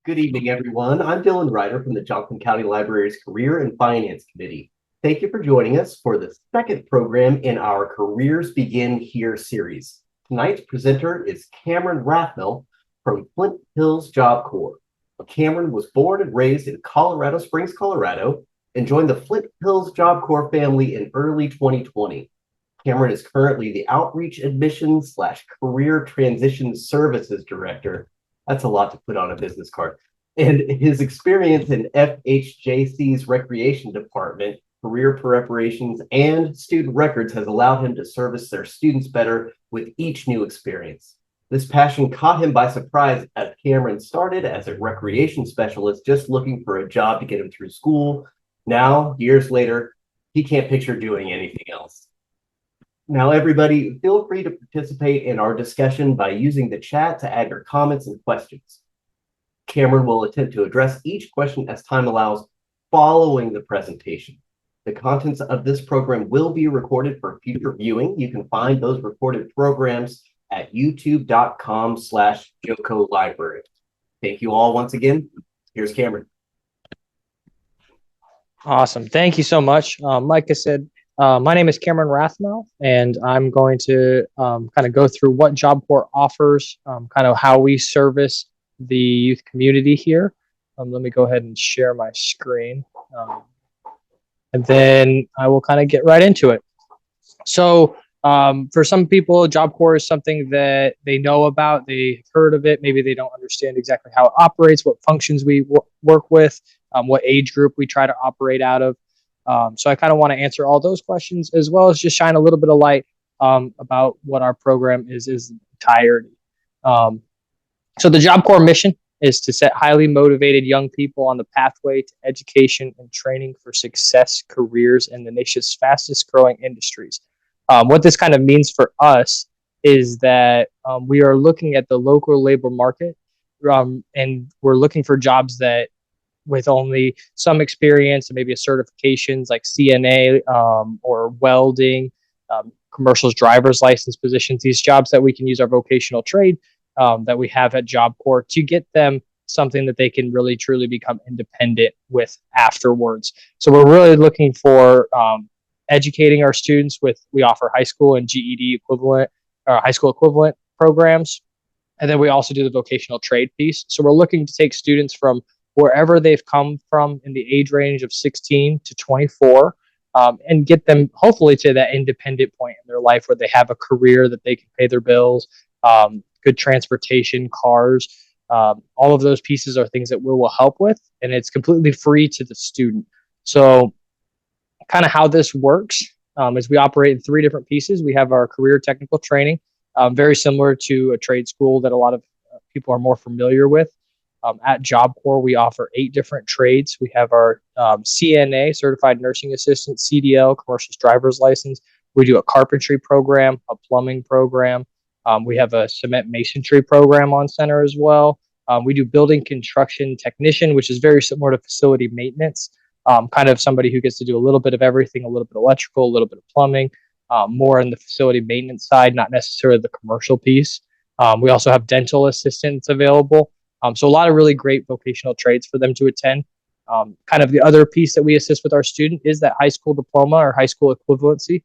Good evening, everyone. I'm Dylan Ryder from the Johnson County Library's Career and Finance Committee. Thank you for joining us for the second program in our Careers Begin Here series. Tonight's presenter is Cameron Rathmell from Flint Hills Job Corps. Cameron was born and raised in Colorado Springs, Colorado, and joined the Flint Hills Job Corps family in early 2020. Cameron is currently the Outreach Admissions / Career Transition Services Director. That's a lot to put on a business card. And his experience in FHJC's Recreation Department, career preparations, and student records has allowed him to service their students better with each new experience. This passion caught him by surprise as Cameron started as a recreation specialist, just looking for a job to get him through school. Now, years later, he can't picture doing anything else. Now, everybody, feel free to participate in our discussion by using the chat to add your comments and questions. Cameron will attempt to address each question as time allows following the presentation. The contents of this program will be recorded for future viewing. You can find those recorded programs at youtube.com/Joco Library. Thank you all once again. Here's Cameron. Awesome. Thank you so much. Like I said, my name is Cameron Rathmell, and I'm going to kind of go through what Job Corps offers, kind of how we service the youth community here. Let me go ahead and share my screen, and then I will kind of get right into it. So for some people, Job Corps is something that they know about, they've heard of it, maybe they don't understand exactly how it operates, what functions we work with, what age group we try to operate out of. So I kind of want to answer all those questions, as well as just shine a little bit of light about what our program is entirety. So the Job Corps mission is to set highly motivated young people on the pathway to education and training for success careers in the nation's fastest growing industries. What this kind of means for us is that we are looking at the local labor market, and we're looking for jobs that with only some experience and maybe a certifications like CNA or welding, commercials, driver's license positions, these jobs that we can use our vocational trade that we have at Job Corps to get them something that they can really truly become independent with afterwards. So we're really looking for educating our students we offer high school and GED equivalent or high school equivalent programs. And then we also do the vocational trade piece. So we're looking to take students from wherever they've come from in the age range of 16 to 24, and get them hopefully to that independent point in their life where they have a career that they can pay their bills, good transportation, cars. All of those pieces are things that we will help with, and it's completely free to the student. So kind of how this works is we operate in three different pieces. We have our career technical training, very similar to a trade school that a lot of people are more familiar with. At Job Corps, we offer 8 different trades. We have our CNA, Certified Nursing Assistant, CDL, Commercial Driver's License. We do a carpentry program, a plumbing program. We have a cement masonry program on center as well. We do building construction technician, which is very similar to facility maintenance, kind of somebody who gets to do a little bit of everything, a little bit of electrical, a little bit of plumbing, more on the facility maintenance side, not necessarily the commercial piece. We also have dental assistants available. So a lot of really great vocational trades for them to attend. Kind of the other piece that we assist with our student is that high school diploma or high school equivalency.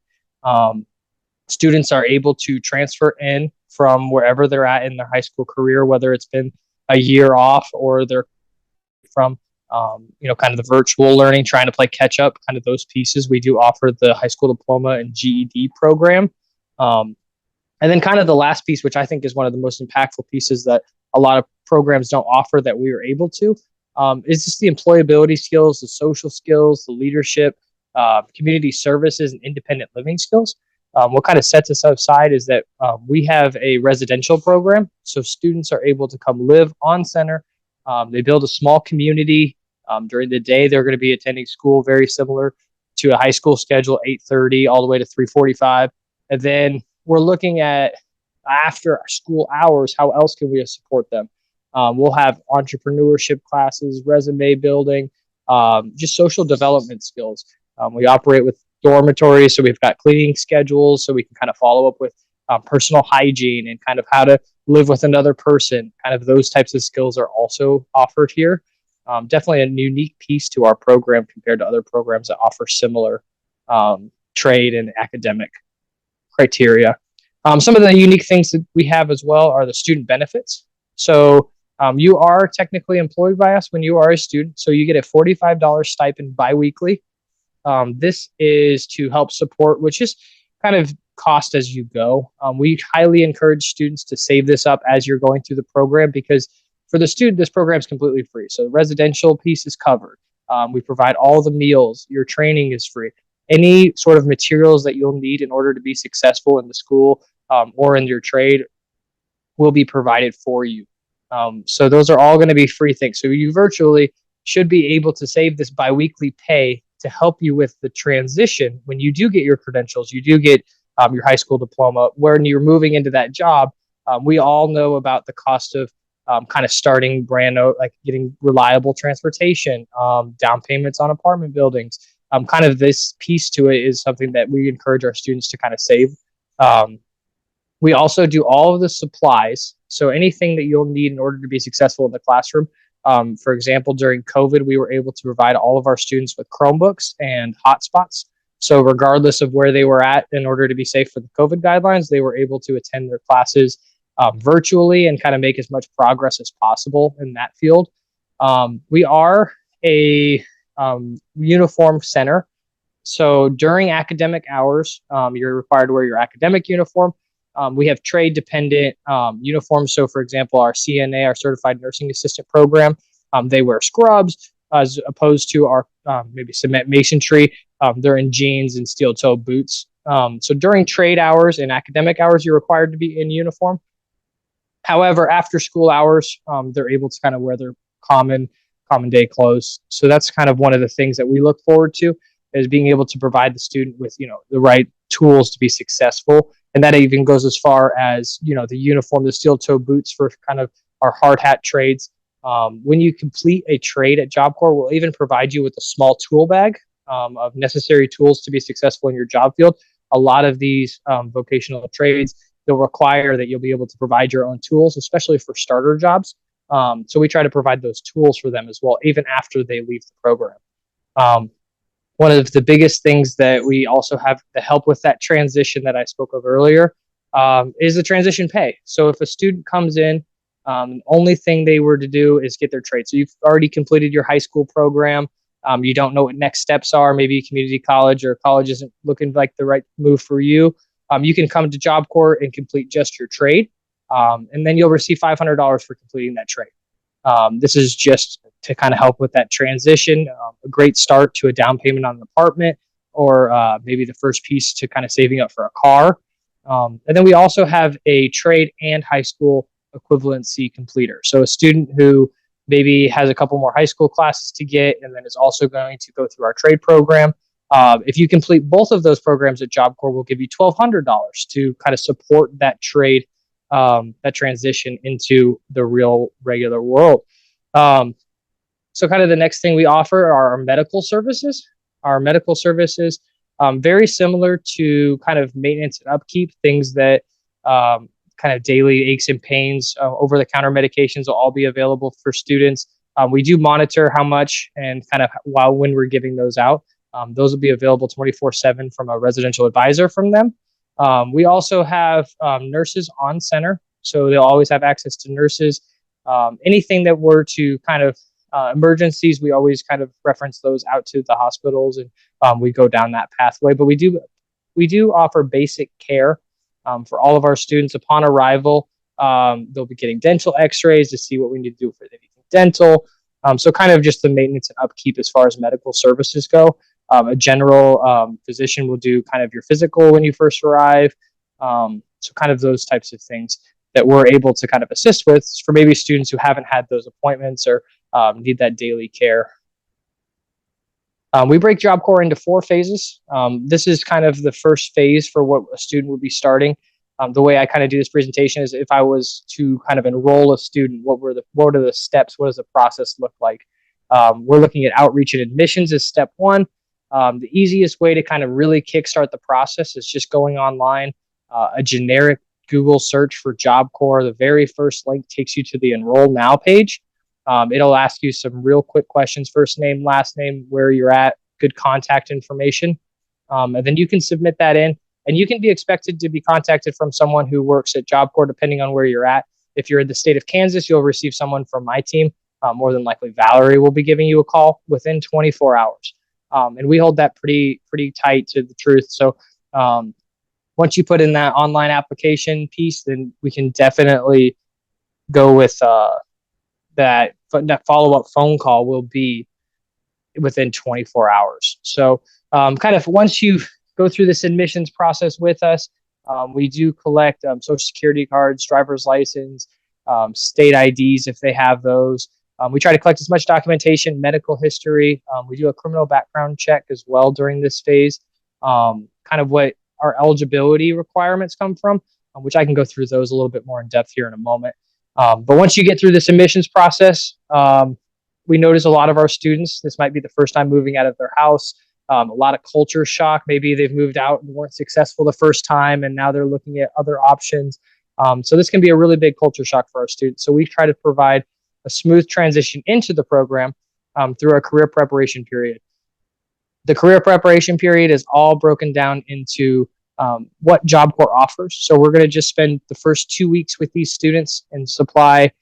Students are able to transfer in from wherever they're at in their high school career, whether it's been a year off or they're from, kind of the virtual learning, trying to play catch up, kind of those pieces. We do offer the high school diploma and GED program. And then kind of the last piece, which I think is one of the most impactful pieces that a lot of programs don't offer that we are able to, is just the employability skills, the social skills, the leadership, community services, and independent living skills. What kind of sets us aside is that we have a residential program. So students are able to come live on center. They build a small community. During the day, they're going to be attending school very similar to a high school schedule, 8:30 all the way to 3:45. And then we're looking at after school hours, how else can we support them? We'll have entrepreneurship classes, resume building, just social development skills. We operate with dormitories, so we've got cleaning schedules, so we can kind of follow up with personal hygiene and kind of how to live with another person. Kind of those types of skills are also offered here. Definitely a unique piece to our program compared to other programs that offer similar trade and academic criteria. Some of the unique things that we have as well are the student benefits. So you are technically employed by us when you are a student. So you get a $45 stipend biweekly. This is to help support, which is kind of cost as you go. We highly encourage students to save this up as you're going through the program, because for the student, this program is completely free. So the residential piece is covered. We provide all the meals. Your training is free. Any sort of materials that you'll need in order to be successful in the school or in your trade will be provided for you. So those are all going to be free things. So you virtually should be able to save this biweekly pay to help you with the transition. When you do get your credentials, you do get your high school diploma, when you're moving into that job. We all know about the cost of kind of starting brand new, like getting reliable transportation, down payments on apartment buildings. Kind of this piece to it is something that we encourage our students to kind of save. We also do all of the supplies. So anything that you'll need in order to be successful in the classroom. For example, during COVID, we were able to provide all of our students with Chromebooks and hotspots. So regardless of where they were at, in order to be safe for the COVID guidelines, they were able to attend their classes virtually and kind of make as much progress as possible in that field. We are a uniform center. So during academic hours, you're required to wear your academic uniform. We have trade dependent uniforms. So for example, our CNA, our Certified Nursing Assistant program, they wear scrubs as opposed to our maybe cement masonry. They're in jeans and steel toe boots. So during trade hours and academic hours, you're required to be in uniform. However, after school hours, they're able to kind of wear their common day clothes. So that's kind of one of the things that we look forward to, is being able to provide the student with, the right tools to be successful. And that even goes as far as, the uniform, the steel toe boots for kind of our hard hat trades. When you complete a trade at Job Corps, we'll even provide you with a small tool bag of necessary tools to be successful in your job field. A lot of these vocational trades, they'll require that you'll be able to provide your own tools, especially for starter jobs. So we try to provide those tools for them as well, even after they leave the program. One of the biggest things that we also have to help with that transition that I spoke of earlier is the transition pay. So if a student comes in, only thing they were to do is get their trade. So you've already completed your high school program. You don't know what next steps are. Maybe community college or college isn't looking like the right move for you. You can come to Job Corps and complete just your trade. And then you'll receive $500 for completing that trade. This is just to kind of help with that transition, a great start to a down payment on an apartment, or maybe the first piece to kind of saving up for a car. And then we also have a trade and high school equivalency completer. So a student who maybe has a couple more high school classes to get, and then is also going to go through our trade program. If you complete both of those programs at Job Corps, we'll give you $1,200 to kind of support that trade, that transition into the real regular world. So kind of the next thing we offer are our medical services. Our medical services, very similar to kind of maintenance and upkeep, things that kind of daily aches and pains, over-the-counter medications will all be available for students. We do monitor how much and kind of when we're giving those out. Those will be available 24/7 from a residential advisor from them. We also have nurses on center, so they'll always have access to nurses. Anything that were to kind of emergencies, we always kind of reference those out to the hospitals, and we go down that pathway. But we do offer basic care for all of our students upon arrival. They'll be getting dental x-rays to see what we need to do for anything dental. So kind of just the maintenance and upkeep as far as medical services go. A general physician will do kind of your physical when you first arrive. So kind of those types of things that we're able to kind of assist with for maybe students who haven't had those appointments or need that daily care. We break Job Corps into 4 phases. This is kind of the first phase for what a student would be starting. The way I kind of do this presentation is if I was to kind of enroll a student, what are the steps? What does the process look like? We're looking at outreach and admissions as step 1. The easiest way to kind of really kickstart the process is just going online. A generic Google search for Job Corps, the very first link takes you to the Enroll Now page. It'll ask you some real quick questions: first name, last name, where you're at, good contact information. And then you can submit that in, and you can be expected to be contacted from someone who works at Job Corps, depending on where you're at. If you're in the state of Kansas, you'll receive someone from my team. More than likely, Valerie will be giving you a call within 24 hours. And we hold that pretty tight to the truth. So once you put in that online application piece, then we can definitely go with that follow-up phone call will be within 24 hours. So kind of once you go through this admissions process with us, we do collect social security cards, driver's license, state IDs if they have those. We try to collect as much documentation, medical history. We do a criminal background check as well during this phase. Kind of what our eligibility requirements come from, which I can go through those a little bit more in depth here in a moment. But once you get through this admissions process, we notice a lot of our students, this might be the first time moving out of their house, a lot of culture shock. Maybe they've moved out and weren't successful the first time, and now they're looking at other options. So this can be a really big culture shock for our students. So we try to provide a smooth transition into the program through our career preparation period. The career preparation period is all broken down into what Job Corps offers. So we're going to just spend the first 2 weeks with these students and supply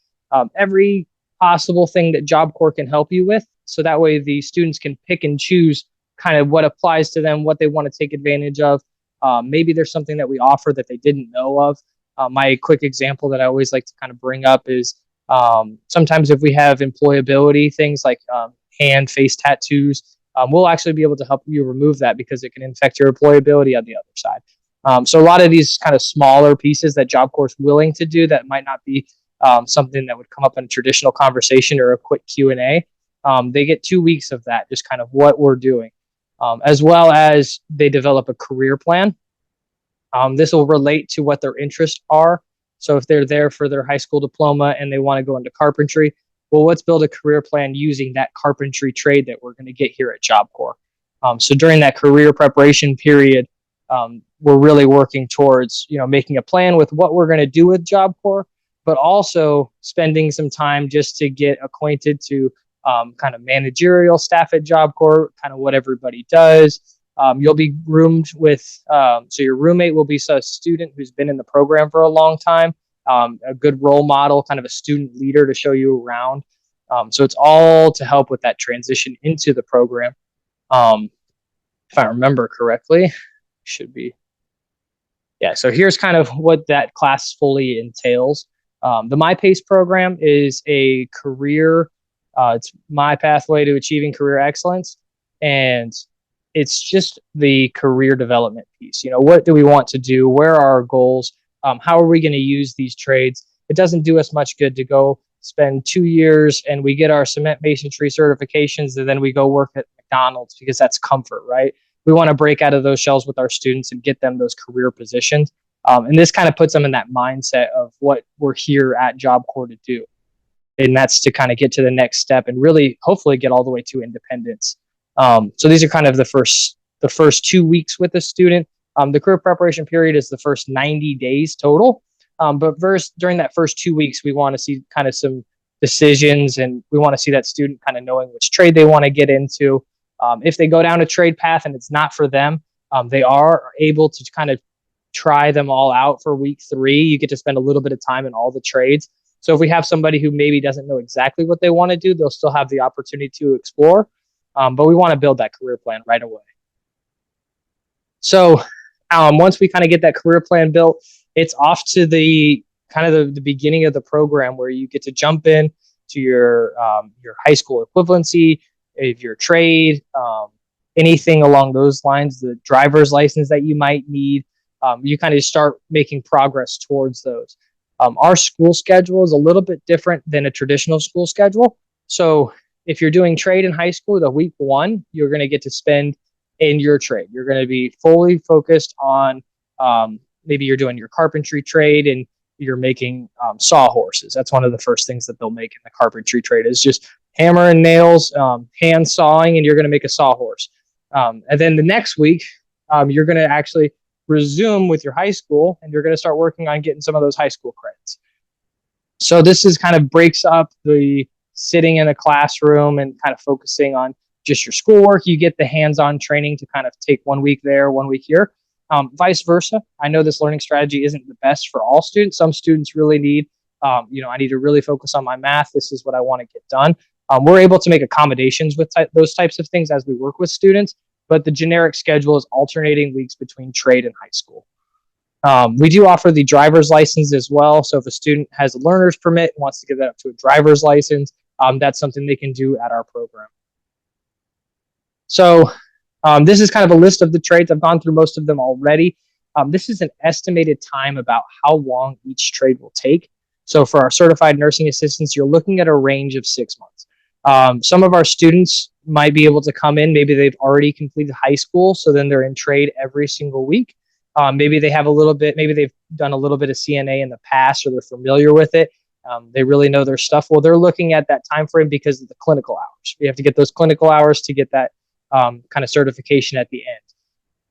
every possible thing that Job Corps can help you with. So that way the students can pick and choose kind of what applies to them, what they want to take advantage of. Maybe there's something that we offer that they didn't know of. My quick example that I always like to kind of bring up is sometimes if we have employability things like hand, face tattoos, we'll actually be able to help you remove that because it can affect your employability on the other side. So a lot of these kind of smaller pieces that Job Corps is willing to do that might not be something that would come up in a traditional conversation or a quick Q&A. They get 2 weeks of that, just kind of what we're doing, as well as they develop a career plan. This will relate to what their interests are. So if they're there for their high school diploma and they want to go into carpentry, well, let's build a career plan using that carpentry trade that we're going to get here at Job Corps. So during that career preparation period, we're really working towards, making a plan with what we're going to do with Job Corps, but also spending some time just to get acquainted to kind of managerial staff at Job Corps, kind of what everybody does. You'll be roomed with, so your roommate will be a student who's been in the program for a long time, a good role model, kind of a student leader to show you around. So it's all to help with that transition into the program. If I remember correctly, should be. Yeah, so here's kind of what that class fully entails. The MyPace program is a career, it's my pathway to achieving career excellence. And it's just the career development piece. What do we want to do? Where are our goals? How are we going to use these trades? It doesn't do us much good to go spend 2 years and we get our cement masonry certifications and then we go work at McDonald's because that's comfort, right? We want to break out of those shells with our students and get them those career positions. And this kind of puts them in that mindset of what we're here at Job Corps to do. And that's to kind of get to the next step and really hopefully get all the way to independence. So these are kind of the first 2 weeks with a student. The career preparation period is the first 90 days total. But during that first 2 weeks, we want to see kind of some decisions and we want to see that student kind of knowing which trade they want to get into. If they go down a trade path and it's not for them, they are able to kind of try them all out for week 3. You get to spend a little bit of time in all the trades. So if we have somebody who maybe doesn't know exactly what they want to do, they'll still have the opportunity to explore. But we want to build that career plan right away. So once we kind of get that career plan built, it's off to the kind of the beginning of the program where you get to jump in to your high school equivalency, if your trade, anything along those lines, the driver's license that you might need. You kind of start making progress towards those. Our school schedule is a little bit different than a traditional school schedule. So if you're doing trade in high school, the week 1, you're going to get to spend in your trade. You're going to be fully focused on maybe you're doing your carpentry trade and you're making sawhorses. That's one of the first things that they'll make in the carpentry trade is just hammer and nails, hand sawing, and you're going to make a sawhorse. And then the next week, you're going to actually resume with your high school, and you're going to start working on getting some of those high school credits. So this is kind of breaks up the sitting in a classroom and kind of focusing on just your schoolwork. You get the hands-on training to kind of take 1 week there, 1 week here. Vice versa. I know this learning strategy isn't the best for all students. Some students really need, I need to really focus on my math. This is what I want to get done. We're able to make accommodations with those types of things as we work with students, but the generic schedule is alternating weeks between trade and high school. We do offer the driver's license as well. So if a student has a learner's permit, wants to give that up to a driver's license, that's something they can do at our program. So this is kind of a list of the trades. I've gone through most of them already. This is an estimated time about how long each trade will take. So for our certified nursing assistants, you're looking at a range of 6 months. Some of our students might be able to come in. Maybe they've already completed high school, so then they're in trade every single week. Maybe they have maybe they've done a little bit of CNA in the past, or they're familiar with it. They really know their stuff. Well, they're looking at that time frame because of the clinical hours. We have to get those clinical hours to get that kind of certification at the end.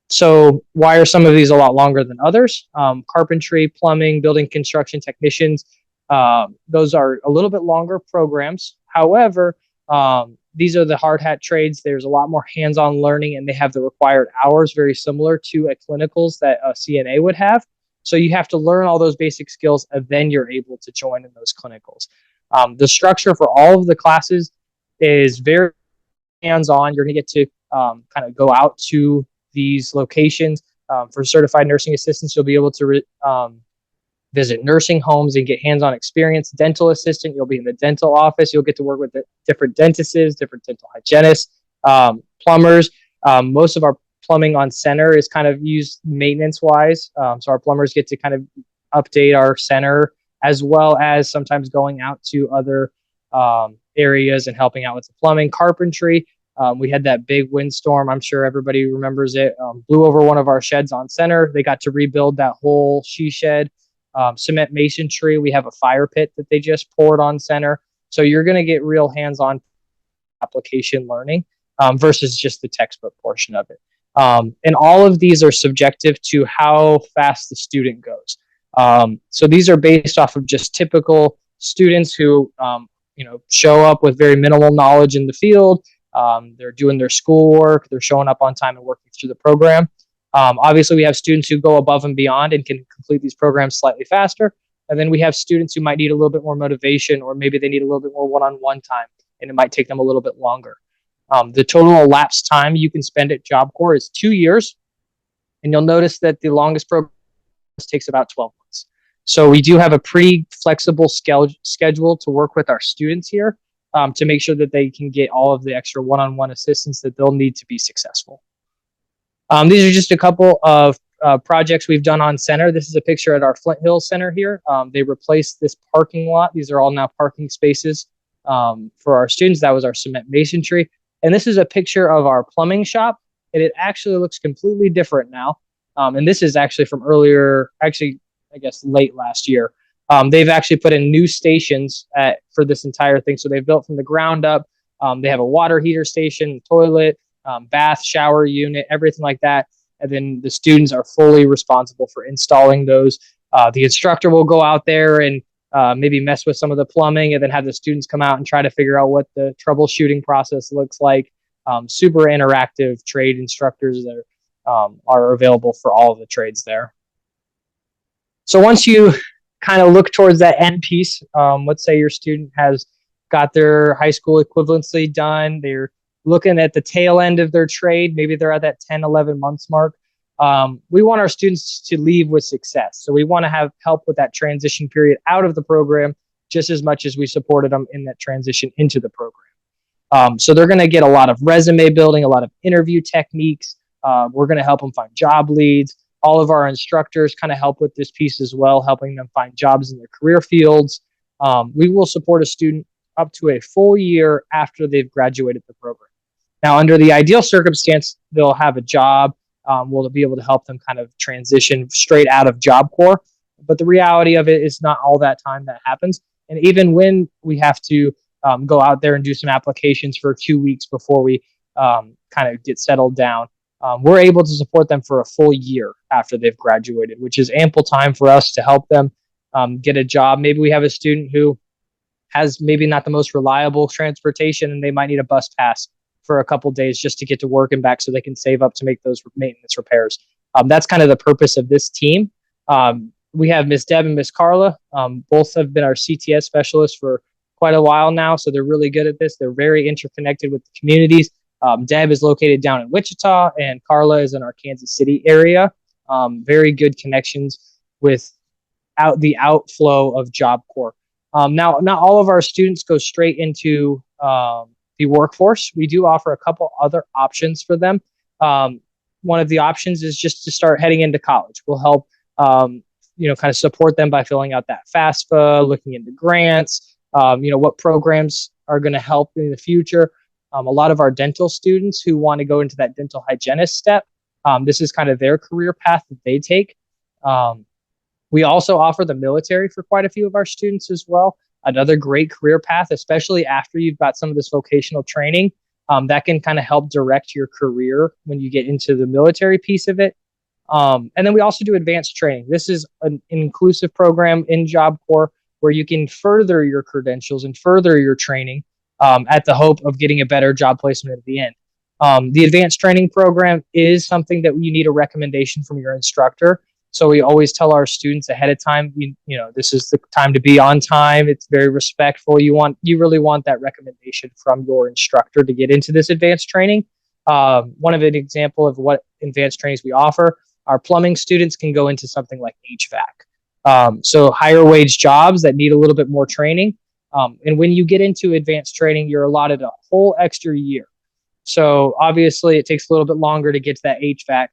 So why are some of these a lot longer than others? Carpentry, plumbing, building construction technicians, those are a little bit longer programs. However, these are the hard hat trades. There's a lot more hands-on learning, and they have the required hours very similar to a clinicals that a CNA would have. So you have to learn all those basic skills, and then you're able to join in those clinicals. The structure for all of the classes is very hands-on. You're going to get to kind of go out to these locations. For certified nursing assistants, you'll be able to visit nursing homes and get hands-on experience. Dental assistant, you'll be in the dental office. You'll get to work with different dentists, different dental hygienists, plumbers. Most of our plumbing on center is kind of used maintenance-wise. So our plumbers get to kind of update our center, as well as sometimes going out to other areas and helping out with the plumbing. Carpentry, we had that big windstorm. I'm sure everybody remembers it. Blew over one of our sheds on center. They got to rebuild that whole she shed. Cement masonry, we have a fire pit that they just poured on center. So you're going to get real hands-on application learning versus just the textbook portion of it. And all of these are subjective to how fast the student goes. So these are based off of just typical students who, show up with very minimal knowledge in the field. They're doing their schoolwork. They're showing up on time and working through the program. Obviously, we have students who go above and beyond and can complete these programs slightly faster. And then we have students who might need a little bit more motivation, or maybe they need a little bit more one-on-one time, and it might take them a little bit longer. The total elapsed time you can spend at Job Corps is 2 years. And you'll notice that the longest program takes about 12 months. So we do have a pretty flexible schedule to work with our students here to make sure that they can get all of the extra one-on-one assistance that they'll need to be successful. These are just a couple of projects we've done on center. This is a picture at our Flint Hill Center here. They replaced this parking lot. These are all now parking spaces for our students. That was our cement masonry. And this is a picture of our plumbing shop. And it actually looks completely different now. And this is actually from earlier, I guess late last year. They've actually put in new stations for this entire thing. So they've built from the ground up. They have a water heater station, toilet, bath, shower unit, everything like that. And then the students are fully responsible for installing those. The instructor will go out there and maybe mess with some of the plumbing, and then have the students come out and try to figure out what the troubleshooting process looks like. Super interactive trade instructors that are available for all of the trades there. So once you kind of look towards that end piece, let's say your student has got their high school equivalency done, they're looking at the tail end of their trade, maybe they're at that 10, 11 months mark. We want our students to leave with success. So we want to have help with that transition period out of the program just as much as we supported them in that transition into the program. So they're going to get a lot of resume building, a lot of interview techniques. We're going to help them find job leads. All of our instructors kind of help with this piece as well, helping them find jobs in their career fields. We will support a student up to a full year after they've graduated the program. Now, under the ideal circumstance, they'll have a job. We'll be able to help them kind of transition straight out of Job Corps. But the reality of it is not all that time that happens. And even when we have to go out there and do some applications for 2 weeks before we kind of get settled down, we're able to support them for a full year after they've graduated, which is ample time for us to help them get a job. Maybe we have a student who has maybe not the most reliable transportation and they might need a bus pass for a couple days just to get to work and back so they can save up to make those maintenance repairs. That's kind of the purpose of this team. We have Miss Deb and Miss Carla. Both have been our CTS specialists for quite a while now, so they're really good at this. They're very interconnected with the communities. Deb is located down in Wichita, and Carla is in our Kansas City area. Very good connections with the outflow of Job Corps. Now, not all of our students go straight into the workforce. We do offer a couple other options for them. One of the options is just to start heading into college. We'll help, kind of support them by filling out that FAFSA, looking into grants, what programs are going to help in the future. A lot of our dental students who want to go into that dental hygienist step, this is kind of their career path that they take. We also offer the military for quite a few of our students as well. Another great career path, especially after you've got some of this vocational training, that can kind of help direct your career when you get into the military piece of it. And then we also do advanced training. This is an inclusive program in Job Corps where you can further your credentials and further your training at the hope of getting a better job placement at the end. The advanced training program is something that you need a recommendation from your instructor. So we always tell our students ahead of time, this is the time to be on time. It's very respectful. You really want that recommendation from your instructor to get into this advanced training. One of an example of what advanced trainings we offer, our plumbing students can go into something like HVAC. So higher wage jobs that need a little bit more training. And when you get into advanced training, you're allotted a whole extra year. So obviously it takes a little bit longer to get to that HVAC.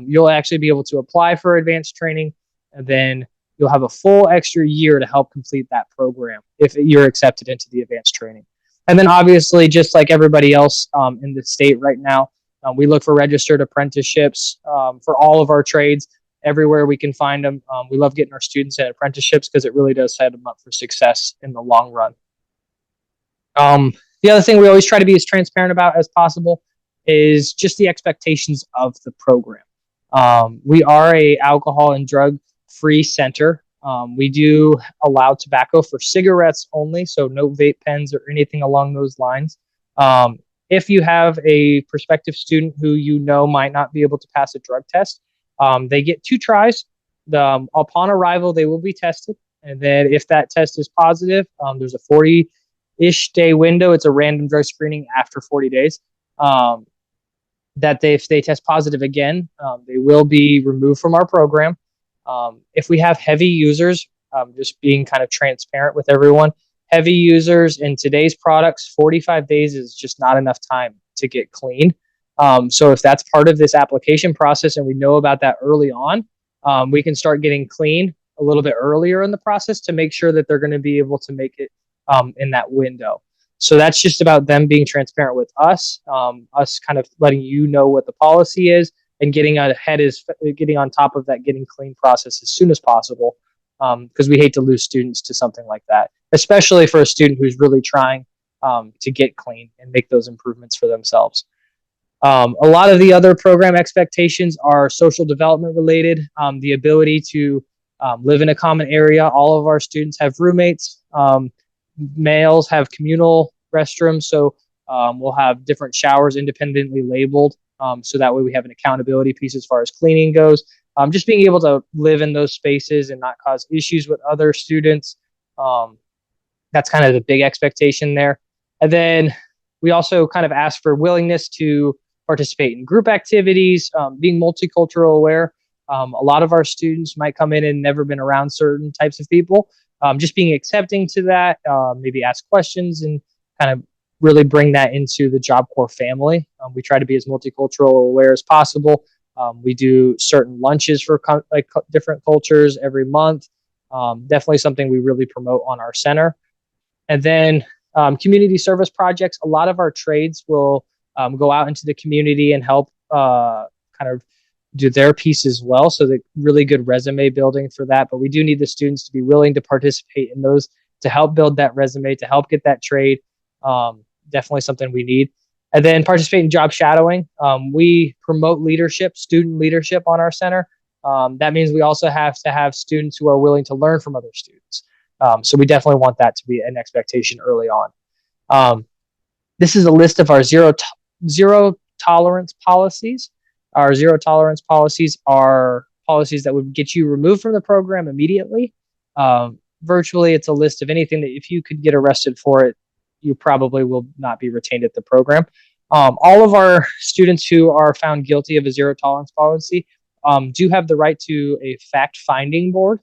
You'll actually be able to apply for advanced training, and then you'll have a full extra year to help complete that program if you're accepted into the advanced training. And then obviously, just like everybody else in the state right now, we look for registered apprenticeships for all of our trades everywhere we can find them. We love getting our students in apprenticeships because it really does set them up for success in the long run. The other thing we always try to be as transparent about as possible is just the expectations of the program. We are a alcohol and drug free center. We do allow tobacco for cigarettes only, so no vape pens or anything along those lines. If you have a prospective student who might not be able to pass a drug test, they get 2 tries. Upon arrival, they will be tested, and then if that test is positive, there's a 40-ish day window. It's a random drug screening after 40 days. If they test positive again, they will be removed from our program. If we have heavy users, just being kind of transparent with everyone, heavy users in today's products, 45 days is just not enough time to get clean. So if that's part of this application process and we know about that early on, we can start getting clean a little bit earlier in the process to make sure that they're going to be able to make it in that window. So that's just about them being transparent with us, us kind of letting you know what the policy is, and getting on top of that getting clean process as soon as possible, because we hate to lose students to something like that, especially for a student who's really trying to get clean and make those improvements for themselves. A lot of the other program expectations are social development related, the ability to live in a common area. All of our students have roommates. Males have communal restrooms, so we'll have different showers independently labeled, so that way we have an accountability piece as far as cleaning goes. Just being able to live in those spaces and not cause issues with other students. That's kind of the big expectation there. And then we also kind of ask for willingness to participate in group activities, being multicultural aware. A lot of our students might come in and never been around certain types of people. Just being accepting to that, maybe ask questions and kind of really bring that into the Job Corps family. We try to be as multicultural aware as possible. We do certain lunches for different cultures every month. Definitely something we really promote on our center. And then community service projects. A lot of our trades will go out into the community and help kind of do their piece as well. So the really good resume building for that. But we do need the students to be willing to participate in those to help build that resume, to help get that trade. Definitely something we need. And then participate in job shadowing. We promote leadership, student leadership on our center. That means we also have to have students who are willing to learn from other students. So we definitely want that to be an expectation early on. This is a list of our zero tolerance policies. Our zero tolerance policies are policies that would get you removed from the program immediately. Virtually, it's a list of anything that if you could get arrested for it, you probably will not be retained at the program. All of our students who are found guilty of a zero tolerance policy do have the right to a fact-finding board.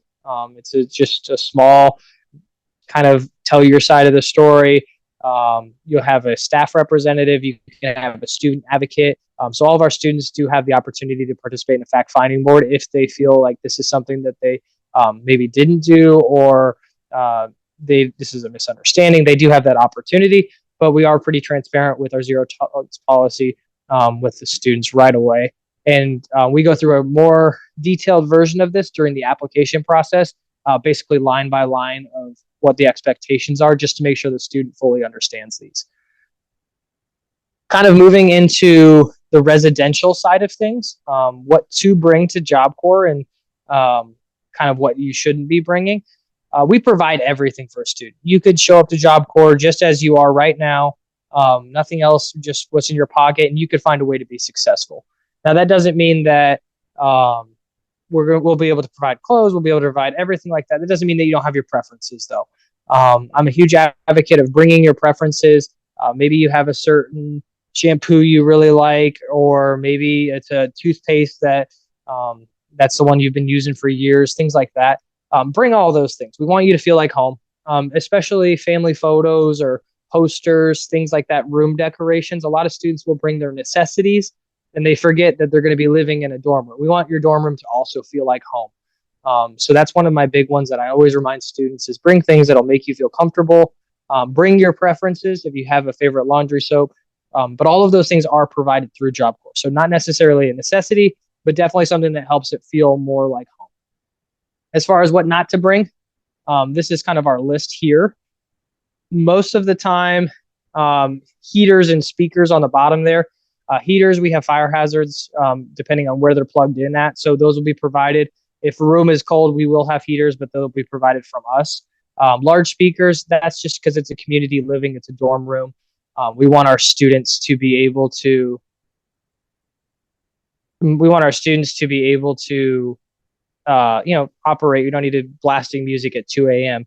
It's just a small kind of tell your side of the story. You'll have a staff representative. You can have a student advocate. So all of our students do have the opportunity to participate in a fact-finding board if they feel like this is something that they maybe didn't do, or this is a misunderstanding. They do have that opportunity, but we are pretty transparent with our zero tolerance policy with the students right away. And we go through a more detailed version of this during the application process, basically line by line of what the expectations are, just to make sure the student fully understands these. Kind of moving into the residential side of things, what to bring to Job Corps and kind of what you shouldn't be bringing. We provide everything for a student. You could show up to Job Corps just as you are right now, nothing else, just what's in your pocket, and you could find a way to be successful. Now, that doesn't mean that we'll be able to provide clothes, we'll be able to provide everything like that. That doesn't mean that you don't have your preferences, though. I'm a huge advocate of bringing your preferences. Maybe you have a certain shampoo you really like, or maybe it's a toothpaste that's the one you've been using for years, things like that. Bring all those things. We want you to feel like home, especially family photos or posters, things like that, room decorations. A lot of students will bring their necessities and they forget that they're going to be living in a dorm room. We want your dorm room to also feel like home. So that's one of my big ones that I always remind students is bring things that'll make you feel comfortable. Bring your preferences if you have a favorite laundry soap. But all of those things are provided through Job Corps. So not necessarily a necessity, but definitely something that helps it feel more like home. As far as what not to bring, this is kind of our list here. Most of the time, heaters and speakers on the bottom there. Heaters, we have fire hazards depending on where they're plugged in at. So those will be provided. If a room is cold, we will have heaters, but they'll be provided from us. Large speakers, that's just because it's a community living, it's a dorm room. We want our students to be able to operate. We don't need to blasting music at 2 a.m.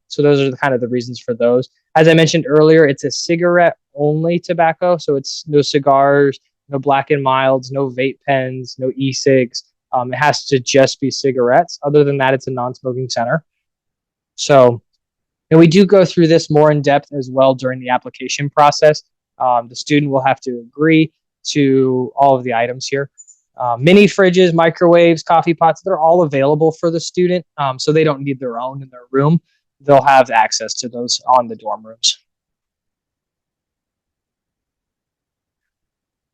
So those are kind of the reasons for those. As I mentioned earlier, it's a cigarette only tobacco. So it's no cigars, no Black and Milds, no vape pens, no e-cigs. It has to just be cigarettes. Other than that, it's a non-smoking center. So, and we do go through this more in depth as well during the application process. The student will have to agree to all of the items here. Mini fridges, microwaves, coffee pots, they're all available for the student. So they don't need their own in their room. They'll have access to those on the dorm rooms.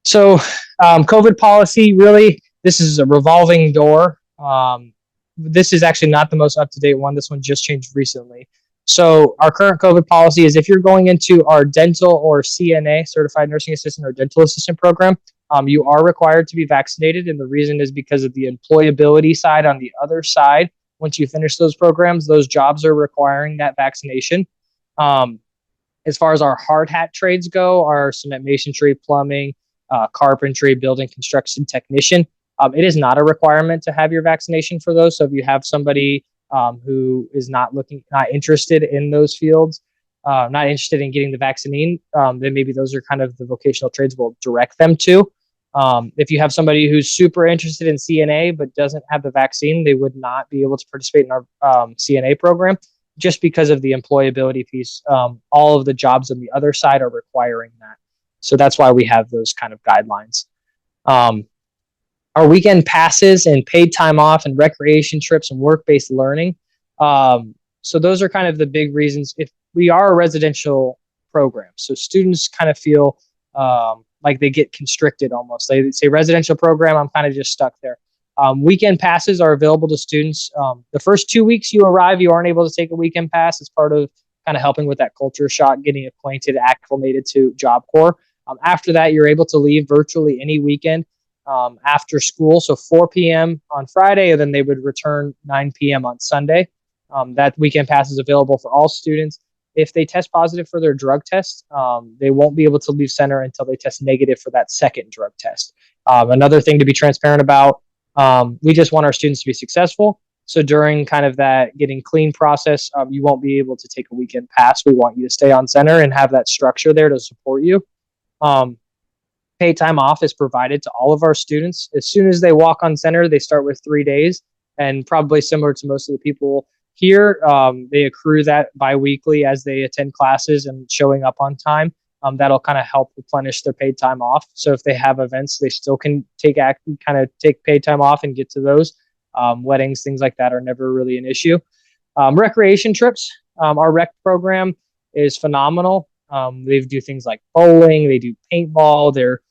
So COVID policy, really, this is a revolving door. This is actually not the most up-to-date one. This one just changed recently. So our current COVID policy is if you're going into our dental or CNA, Certified Nursing Assistant or Dental Assistant program, you are required to be vaccinated. And the reason is because of the employability side on the other side. Once you finish those programs, those jobs are requiring that vaccination. As far as our hard hat trades go, our cement masonry, plumbing, carpentry, building construction technician, it is not a requirement to have your vaccination for those. So if you have somebody who is not interested in those fields, not interested in getting the vaccine, then maybe those are kind of the vocational trades we'll direct them to. If you have somebody who's super interested in CNA but doesn't have the vaccine, they would not be able to participate in our CNA program just because of the employability piece. All of the jobs on the other side are requiring that. So that's why we have those kind of guidelines. Our weekend passes and paid time off and recreation trips and work-based learning. So those are kind of the big reasons. If we are a residential program, so students kind of feel like they get constricted almost. They say residential program, I'm kind of just stuck there. Weekend passes are available to students. The first 2 weeks you arrive, you aren't able to take a weekend pass. It's part of kind of helping with that culture shock, getting acquainted, acclimated to Job Corps. After that, you're able to leave virtually any weekend after school. So 4 p.m. on Friday, and then they would return 9 p.m. on Sunday. That weekend pass is available for all students. If they test positive for their drug test, they won't be able to leave center until they test negative for that second drug test. Another thing to be transparent about, we just want our students to be successful. So during kind of that getting clean process, you won't be able to take a weekend pass. We want you to stay on center and have that structure there to support you. Paid time off is provided to all of our students. As soon as they walk on center, they start with 3 days, and probably similar to most of the people here, they accrue that biweekly as they attend classes and showing up on time. That'll kind of help replenish their paid time off. So if they have events, they still can take paid time off and get to those. Weddings, things like that are never really an issue. Recreation trips, our rec program is phenomenal. They do things like bowling, they do paintball, they're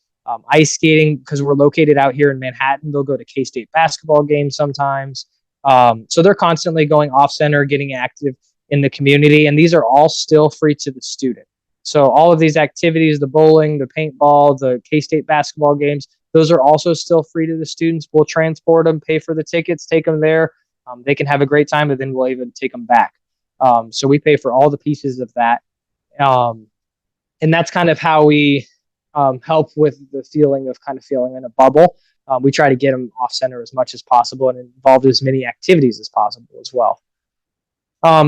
ice skating because we're located out here in Manhattan. They'll go to K-State basketball games sometimes. So they're constantly going off center, getting active in the community, and these are all still free to the student. So all of these activities, the bowling, the paintball, the K-State basketball games, those are also still free to the students. We'll transport them, pay for the tickets, take them there. They can have a great time, but then we'll even take them back. So we pay for all the pieces of that. And that's kind of how we help with the feeling of kind of feeling in a bubble. We try to get them off center as much as possible and involve as many activities as possible as well.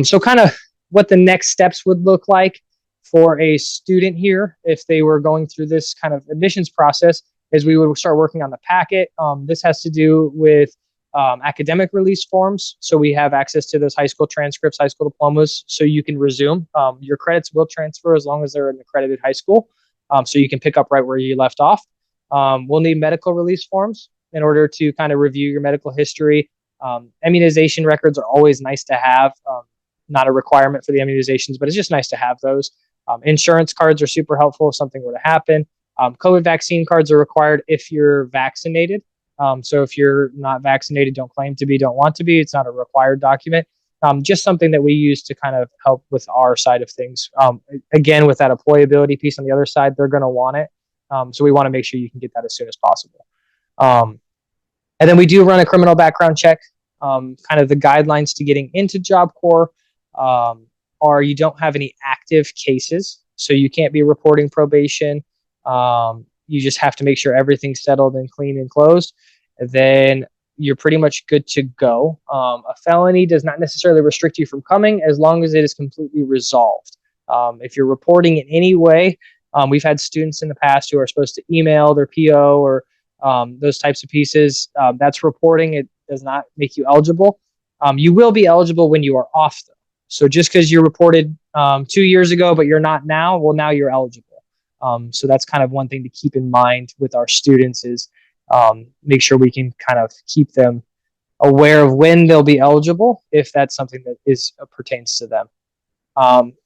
So kind of what the next steps would look like for a student here if they were going through this kind of admissions process is we would start working on the packet. This has to do with academic release forms. So we have access to those high school transcripts, high school diplomas, so you can resume. Your credits will transfer as long as they're an accredited high school. So you can pick up right where you left off. We'll need medical release forms in order to kind of review your medical history. Immunization records are always nice to have. Not a requirement for the immunizations, but it's just nice to have those. Insurance cards are super helpful if something were to happen. COVID vaccine cards are required if you're vaccinated. So if you're not vaccinated, don't claim to be, don't want to be, it's not a required document. Just something that we use to kind of help with our side of things. Again, with that employability piece on the other side, they're going to want it. So we want to make sure you can get that as soon as possible. And then we do run a criminal background check. Kind of the guidelines to getting into Job Corps are you don't have any active cases. So you can't be reporting probation. You just have to make sure everything's settled and clean and closed. And then you're pretty much good to go. A felony does not necessarily restrict you from coming as long as it is completely resolved. If you're reporting in any way, we've had students in the past who are supposed to email their PO or those types of pieces. That's reporting. It does not make you eligible. You will be eligible when you are off, though. So just because you reported 2 years ago, but you're not now, well, now you're eligible. So that's kind of one thing to keep in mind with our students is make sure we can kind of keep them aware of when they'll be eligible if that's something that is pertains to them.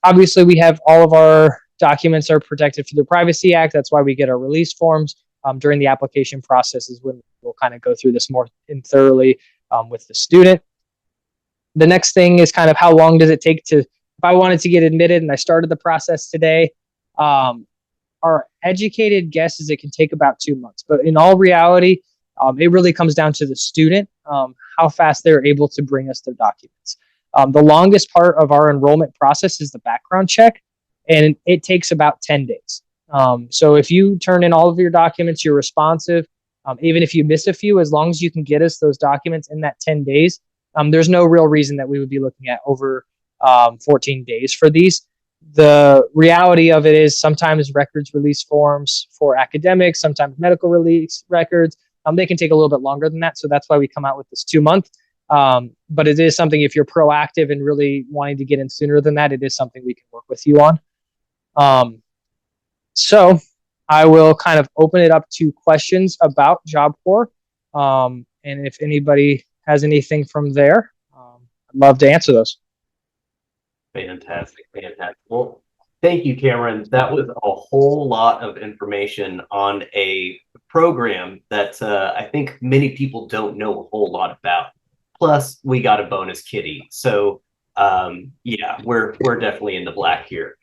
Obviously, we have all of our documents are protected through the Privacy Act. That's why we get our release forms during the application process is when we'll kind of go through this more thoroughly with the student. The next thing is kind of how long does it take to, if I wanted to get admitted and I started the process today, our educated guess is it can take about 2 months. But in all reality, it really comes down to the student, how fast they're able to bring us their documents. The longest part of our enrollment process is the background check, and it takes about 10 days. So if you turn in all of your documents, you're responsive, even if you miss a few, as long as you can get us those documents in that 10 days, there's no real reason that we would be looking at over 14 days for these. The reality of it is sometimes records release forms for academics, sometimes medical release records, they can take a little bit longer than that. So that's why we come out with this 2 month. But it is something, if you're proactive and really wanting to get in sooner than that, it is something we can work with you on. So I will kind of open it up to questions about Job Corps. And if anybody has anything from there, I'd love to answer those. Fantastic. Well, thank you, Cameron. That was a whole lot of information on a program that I think many people don't know a whole lot about. Plus, we got a bonus kitty. So, yeah, we're definitely in the black here.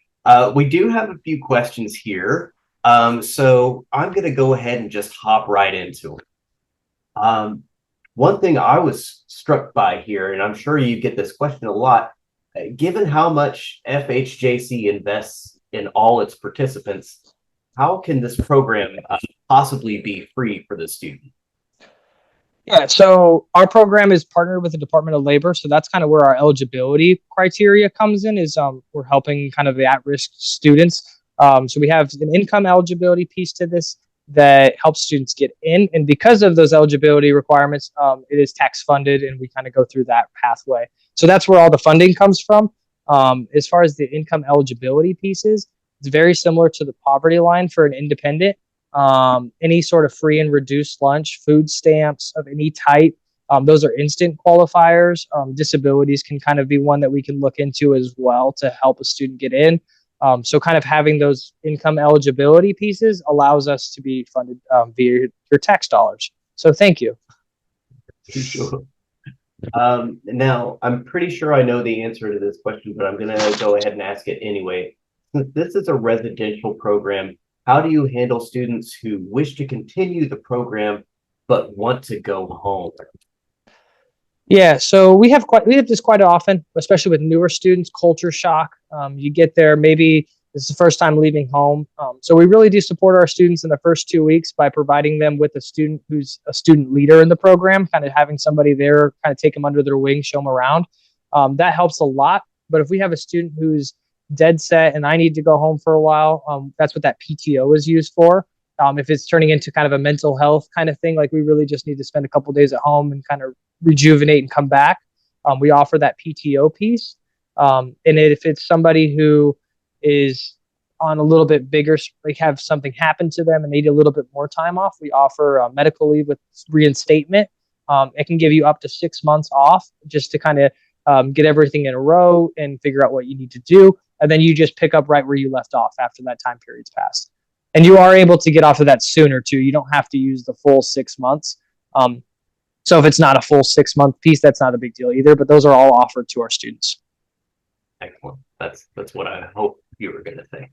We do have a few questions here. So I'm going to go ahead and just hop right into it. One thing I was struck by here, and I'm sure you get this question a lot, given how much FHJC invests in all its participants, how can this program possibly be free for the student? Yeah, so our program is partnered with the Department of Labor, so that's kind of where our eligibility criteria comes in. Is we're helping kind of the at-risk students. So we have an income eligibility piece to this that helps students get in, and because of those eligibility requirements, it is tax funded, and we kind of go through that pathway. So that's where all the funding comes from. As far as the income eligibility pieces, it's very similar to the poverty line for an independent. Any sort of free and reduced lunch, food stamps of any type. Those are instant qualifiers. Disabilities can kind of be one that we can look into as well to help a student get in. So kind of having those income eligibility pieces allows us to be funded via your tax dollars. So thank you. Sure. Now, I'm pretty sure I know the answer to this question, but I'm going to go ahead and ask it anyway. Since this is a residential program, how do you handle students who wish to continue the program but want to go home? Yeah, so we have this quite often, especially with newer students. Culture shock. You get there, maybe this is the first time leaving home. So we really do support our students in the first 2 weeks by providing them with a student who's a student leader in the program, kind of having somebody there, kind of take them under their wing, show them around. That helps a lot. But if we have a student who's dead set and I need to go home for a while, that's what that PTO is used for. If it's turning into kind of a mental health kind of thing, like we really just need to spend a couple days at home and kind of rejuvenate and come back, we offer that PTO piece. And if it's somebody who is on a little bit bigger, like have something happen to them and need a little bit more time off, we offer medical leave with reinstatement. It can give you up to 6 months off just to kind of get everything in a row and figure out what you need to do. And then you just pick up right where you left off after that time period's passed. And you are able to get off of that sooner too. You don't have to use the full 6 months. So if it's not a full 6 month piece, that's not a big deal either. But those are all offered to our students. Excellent. That's what I hope you were going to say.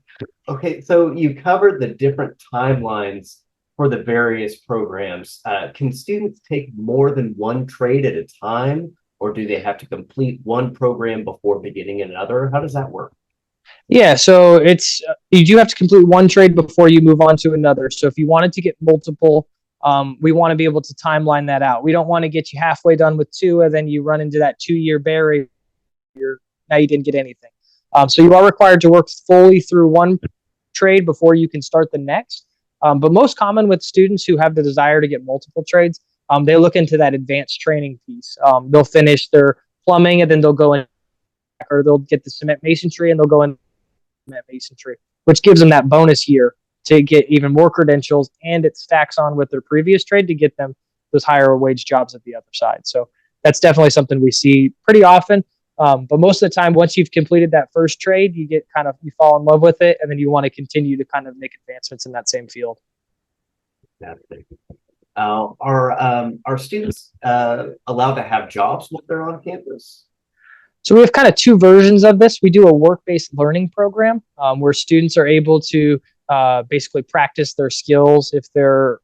Okay, so you covered the different timelines for the various programs. Can students take more than one trade at a time, or do they have to complete one program before beginning another? How does that work? Yeah, so it's you do have to complete one trade before you move on to another. So if you wanted to get multiple, we want to be able to timeline that out. We don't want to get you halfway done with two, and then you run into that 2 year barrier. Now you didn't get anything. So you are required to work fully through one trade before you can start the next. But most common with students who have the desire to get multiple trades, they look into that advanced training piece. They'll finish their plumbing and then they'll go in, or they'll get the cement masonry and they'll go in cement masonry, which gives them that bonus year to get even more credentials, and it stacks on with their previous trade to get them those higher wage jobs at the other side. So that's definitely something we see pretty often. But most of the time, once you've completed that first trade, you fall in love with it, and then you want to continue to kind of make advancements in that same field. Are students allowed to have jobs while they're on campus? So we have kind of two versions of this. We do a work-based learning program where students are able to basically practice their skills. If they're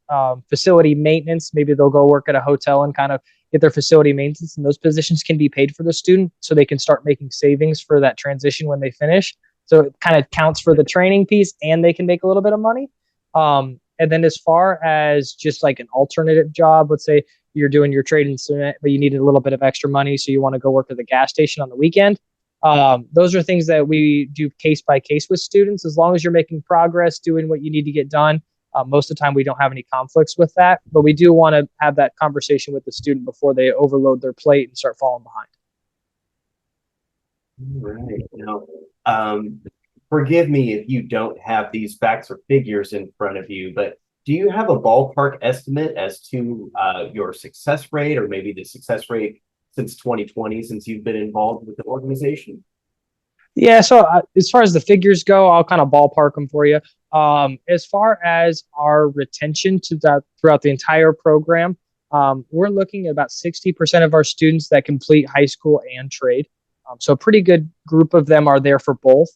facility maintenance, maybe they'll go work at a hotel and kind of get their facility maintenance, and those positions can be paid for the student so they can start making savings for that transition when they finish. So it kind of counts for the training piece and they can make a little bit of money. And then as far as just like an alternative job, let's say you're doing your trade in cement, but you needed a little bit of extra money, so you want to go work at the gas station on the weekend. Those are things that we do case by case with students. As long as you're making progress, doing what you need to get done, most of the time we don't have any conflicts with that, but we do want to have that conversation with the student before they overload their plate and start falling behind. Right. Now, forgive me if you don't have these facts or figures in front of you, but do you have a ballpark estimate as to your success rate, or maybe the success rate since 2020, since you've been involved with the organization? Yeah, so as far as the figures go, I'll kind of ballpark them for you. As far as our retention to that throughout the entire program, we're looking at about 60% of our students that complete high school and trade. So a pretty good group of them are there for both.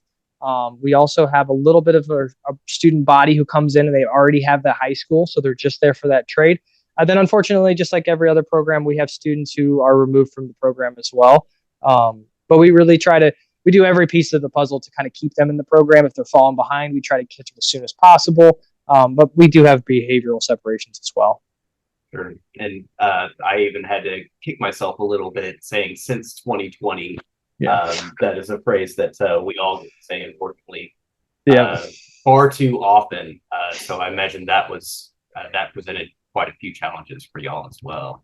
We also have a little bit of a student body who comes in and they already have the high school, so they're just there for that trade. Then, unfortunately, just like every other program, we have students who are removed from the program as well. But we really we do every piece of the puzzle to kind of keep them in the program. If they're falling behind, we try to catch them as soon as possible. But we do have behavioral separations as well. Sure. And I even had to kick myself a little bit saying since 2020. Yeah. That is a phrase that we all get to say, unfortunately, Yeah. far too often. So I imagine that presented quite a few challenges for y'all as well.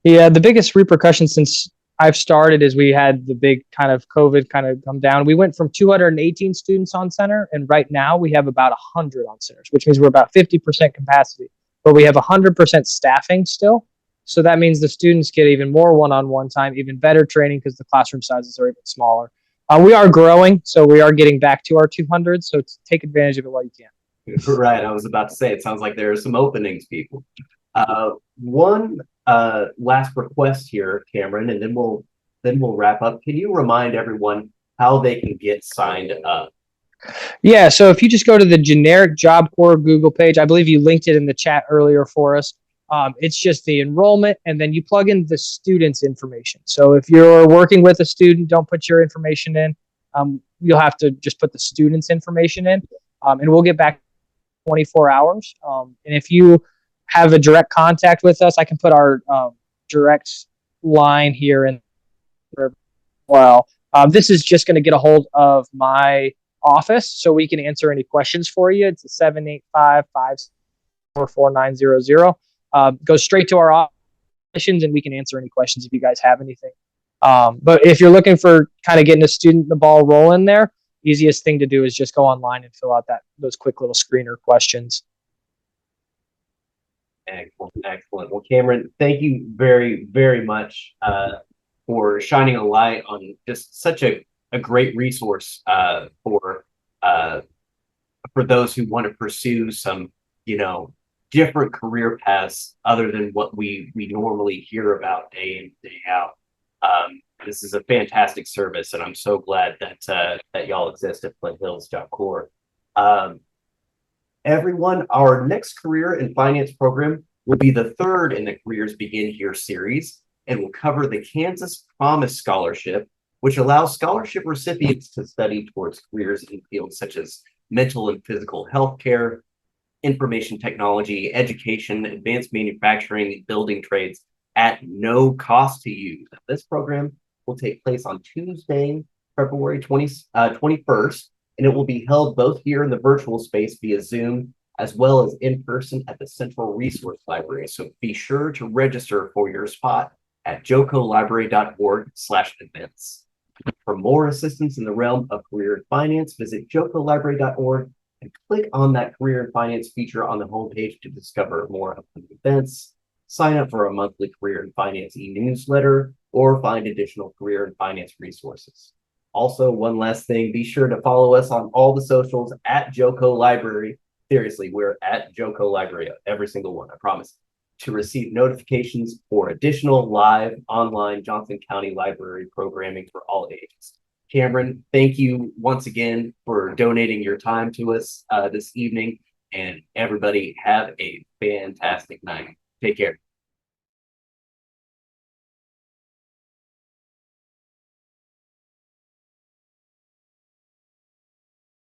Yeah, the biggest repercussion since I've started is we had the big kind of COVID kind of come down. We went from 218 students on center, and right now we have about 100 on centers, which means we're about 50% capacity, but we have 100% staffing still. So that means the students get even more one-on-one time, even better training because the classroom sizes are even smaller. We are growing, so we are getting back to our 200. So take advantage of it while you can. Right. I was about to say, it sounds like there are some openings, people. One last request here, Cameron, and then we'll wrap up. Can you remind everyone how they can get signed up? Yeah, so if you just go to the generic Job Corps Google page, I believe you linked it in the chat earlier for us. It's just the enrollment, and then you plug in the student's information. So if you're working with a student, don't put your information in. You'll have to just put the student's information in, and we'll get back 24 hours. And if you have a direct contact with us, I can put our direct line here in as well. This is just going to get a hold of my office so we can answer any questions for you. It's a 785-544-4900. Goes straight to our office and we can answer any questions if you guys have anything. But if you're looking for kind of getting a student the ball rolling there, easiest thing to do is just go online and fill out those quick little screener questions. Excellent. Well, Cameron, thank you very, very much for shining a light on just such a great resource for those who want to pursue some, different career paths other than what we normally hear about day in, day out. This is a fantastic service, and I'm so glad that y'all exist at Flint Hills Job Corps. Everyone, our next career in finance program will be the third in the Careers Begin Here series and will cover the Kansas Promise Scholarship, which allows scholarship recipients to study towards careers in fields such as mental and physical health care, information technology, education, advanced manufacturing, and building trades at no cost to you. This program will take place on Tuesday, February 21st, and it will be held both here in the virtual space via Zoom, as well as in person at the Central Resource Library. So be sure to register for your spot at jocolibrary.org/events. For more assistance in the realm of career and finance, visit jocolibrary.org and click on that career and finance feature on the homepage to discover more upcoming events, sign up for a monthly career and finance e-newsletter, or find additional career and finance resources. Also, one last thing, be sure to follow us on all the socials at Joco Library. Seriously, we're at Joco Library, every single one, I promise, to receive notifications for additional live online Johnson County Library programming for all ages. Cameron, thank you once again for donating your time to us this evening, and everybody have a fantastic night. Take care.